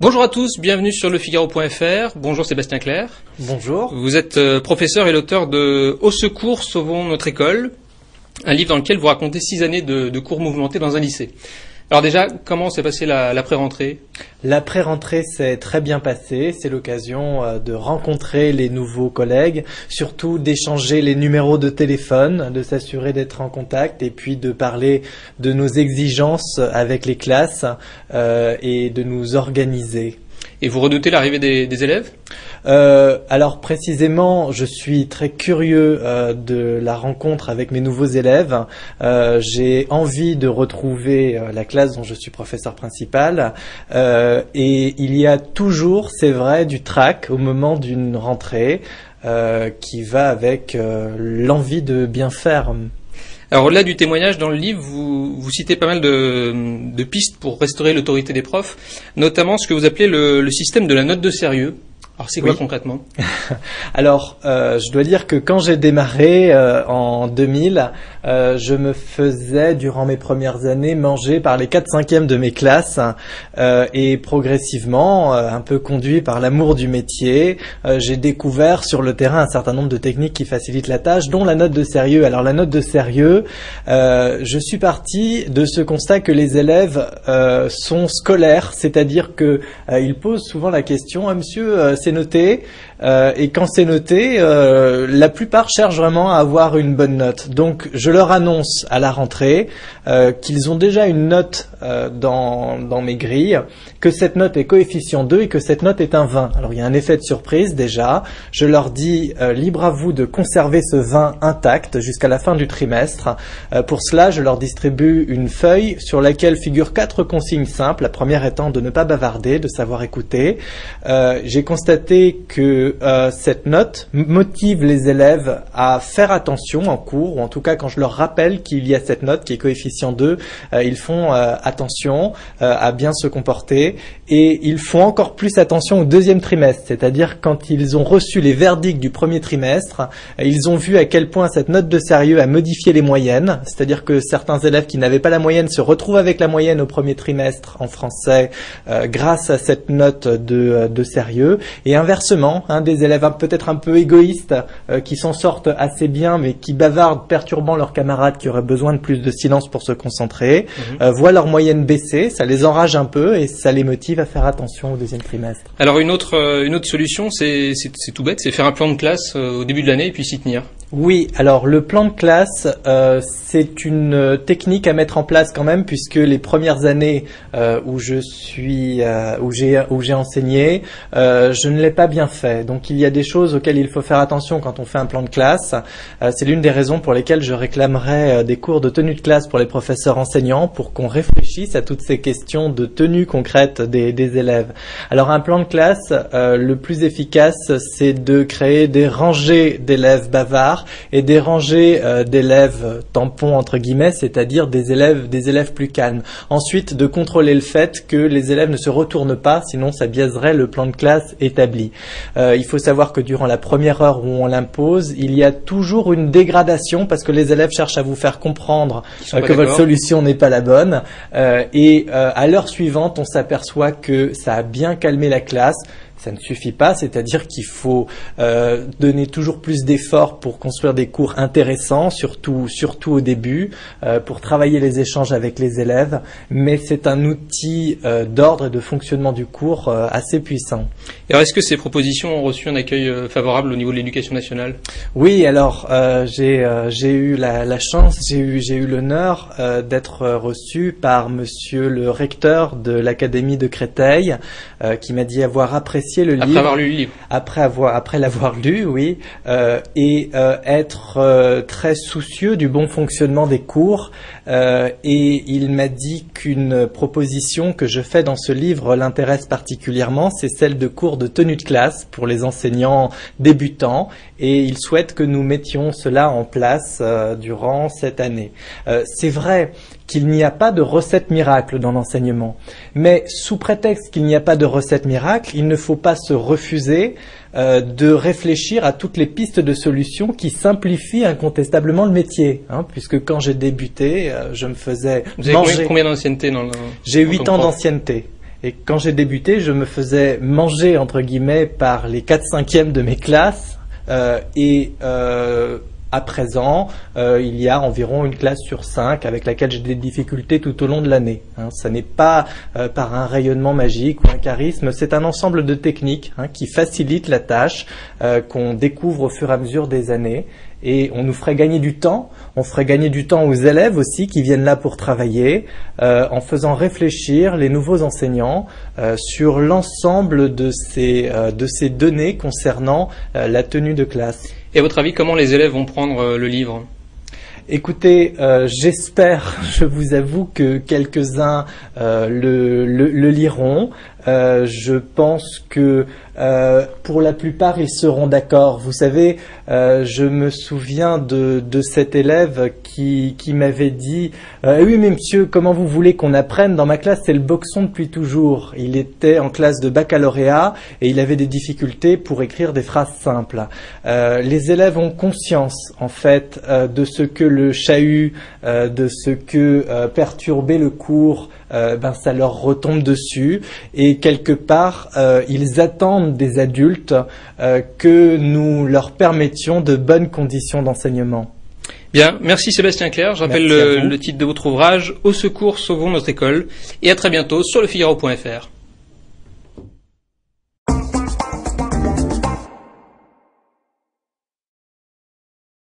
Bonjour à tous, bienvenue sur lefigaro.fr. Bonjour Sébastien Clerc. Bonjour. Vous êtes professeur et l'auteur de Au secours, sauvons notre école, un livre dans lequel vous racontez 6 années de cours mouvementés dans un lycée. Alors déjà, comment s'est passée la pré-rentrée ? La pré-rentrée s'est très bien passée. C'est l'occasion de rencontrer les nouveaux collègues, surtout d'échanger les numéros de téléphone, de s'assurer d'être en contact et puis de parler de nos exigences avec les classes et de nous organiser. Et vous redoutez l'arrivée des élèves ? Alors précisément, je suis très curieux de la rencontre avec mes nouveaux élèves. J'ai envie de retrouver la classe dont je suis professeur principal. Et il y a toujours, c'est vrai, du trac au moment d'une rentrée qui va avec l'envie de bien faire. Alors au-delà du témoignage dans le livre, vous citez pas mal de pistes pour restaurer l'autorité des profs, notamment ce que vous appelez le système de la note de sérieux. Alors c'est quoi concrètement ? Alors je dois dire que quand j'ai démarré en 2000, je me faisais durant mes premières années manger par les 4/5e de mes classes et progressivement, un peu conduit par l'amour du métier, j'ai découvert sur le terrain un certain nombre de techniques qui facilitent la tâche, dont la note de sérieux. Alors la note de sérieux, je suis parti de ce constat que les élèves sont scolaires, c'est-à-dire que ils posent souvent la question « Monsieur, c'est noté ?» et quand c'est noté, la plupart cherchent vraiment à avoir une bonne note. Donc je leur annonce à la rentrée qu'ils ont déjà une note dans mes grilles, que cette note est coefficient 2 et que cette note est un 20. Alors il y a un effet de surprise déjà. Je leur dis libre à vous de conserver ce 20 intact jusqu'à la fin du trimestre. Pour cela, je leur distribue une feuille sur laquelle figurent 4 consignes simples. La première étant de ne pas bavarder, de savoir écouter. J'ai constaté que cette note motive les élèves à faire attention en cours, ou en tout cas quand je leur rappelle qu'il y a cette note qui est coefficient 2, ils font attention à bien se comporter et ils font encore plus attention au deuxième trimestre, c'est-à-dire quand ils ont reçu les verdicts du premier trimestre, ils ont vu à quel point cette note de sérieux a modifié les moyennes, c'est-à-dire que certains élèves qui n'avaient pas la moyenne se retrouvent avec la moyenne au premier trimestre en français grâce à cette note de sérieux, et inversement, des élèves peut-être un peu égoïstes qui s'en sortent assez bien mais qui bavardent perturbant leurs camarades qui auraient besoin de plus de silence pour se concentrer, voient leur moyenne baisser, ça les enrage un peu et ça les motive à faire attention au deuxième trimestre. Alors une autre solution, c'est tout bête, c'est faire un plan de classe au début de l'année et puis s'y tenir. Oui, alors le plan de classe, c'est une technique à mettre en place quand même, puisque les premières années où j'ai enseigné, je ne l'ai pas bien fait. Donc il y a des choses auxquelles il faut faire attention quand on fait un plan de classe. C'est l'une des raisons pour lesquelles je réclamerais des cours de tenue de classe pour les professeurs enseignants, pour qu'on réfléchisse à toutes ces questions de tenue concrète des élèves. Alors un plan de classe, le plus efficace, c'est de créer des rangées d'élèves bavards et des rangées d'élèves tampons entre guillemets, c'est-à-dire des élèves plus calmes. Ensuite, de contrôler le fait que les élèves ne se retournent pas, sinon ça biaiserait le plan de classe établi. Il faut savoir que durant la première heure où on l'impose, il y a toujours une dégradation parce que les élèves cherchent à vous faire comprendre que votre solution n'est pas la bonne et à l'heure suivante, on s'aperçoit que ça a bien calmé la classe. Ça ne suffit pas, c'est-à-dire qu'il faut donner toujours plus d'efforts pour construire des cours intéressants, surtout au début, pour travailler les échanges avec les élèves, mais c'est un outil d'ordre et de fonctionnement du cours assez puissant. Et alors, est-ce que ces propositions ont reçu un accueil favorable au niveau de l'éducation nationale ? Oui, alors j'ai eu la chance, j'ai eu l'honneur d'être reçu par monsieur le recteur de l'Académie de Créteil, qui m'a dit avoir apprécié le livre. Après avoir lu le livre. Après l'avoir lu, oui, et être très soucieux du bon fonctionnement des cours. Et il m'a dit qu'une proposition que je fais dans ce livre l'intéresse particulièrement, c'est celle de cours de tenue de classe pour les enseignants débutants. Et il souhaite que nous mettions cela en place durant cette année. C'est vrai qu'il n'y a pas de recette miracle dans l'enseignement. Mais sous prétexte qu'il n'y a pas de recette miracle, il ne faut pas se refuser de réfléchir à toutes les pistes de solutions qui simplifient incontestablement le métier. Puisque quand j'ai débuté, je me faisais manger... Vous avez combien d'ancienneté dans le... J'ai 8 ans d'ancienneté. Et quand j'ai débuté, je me faisais manger, entre guillemets, par les 4/5e de mes classes. À présent, il y a environ une classe sur 5 avec laquelle j'ai des difficultés tout au long de l'année. Ça n'est pas par un rayonnement magique ou un charisme, c'est un ensemble de techniques qui facilitent la tâche, qu'on découvre au fur et à mesure des années. Et on nous ferait gagner du temps, on ferait gagner du temps aux élèves aussi qui viennent là pour travailler, en faisant réfléchir les nouveaux enseignants sur l'ensemble de ces données concernant la tenue de classe. Et à votre avis, comment les élèves vont prendre le livre ? Écoutez, j'espère, je vous avoue que quelques-uns le liront. Je pense que pour la plupart, ils seront d'accord. Vous savez, je me souviens de cet élève qui m'avait dit oui, mais monsieur, comment vous voulez qu'on apprenne? Dans ma classe, c'est le boxon depuis toujours. Il était en classe de baccalauréat et il avait des difficultés pour écrire des phrases simples. Les élèves ont conscience, en fait, de ce que le chahut, de ce que perturber le cours, ça leur retombe dessus. Et quelque part, ils attendent des adultes que nous leur permettions de bonnes conditions d'enseignement. Bien, merci Sébastien Clerc. Je rappelle le titre de votre ouvrage, Au secours, sauvons notre école. Et à très bientôt sur lefigaro.fr.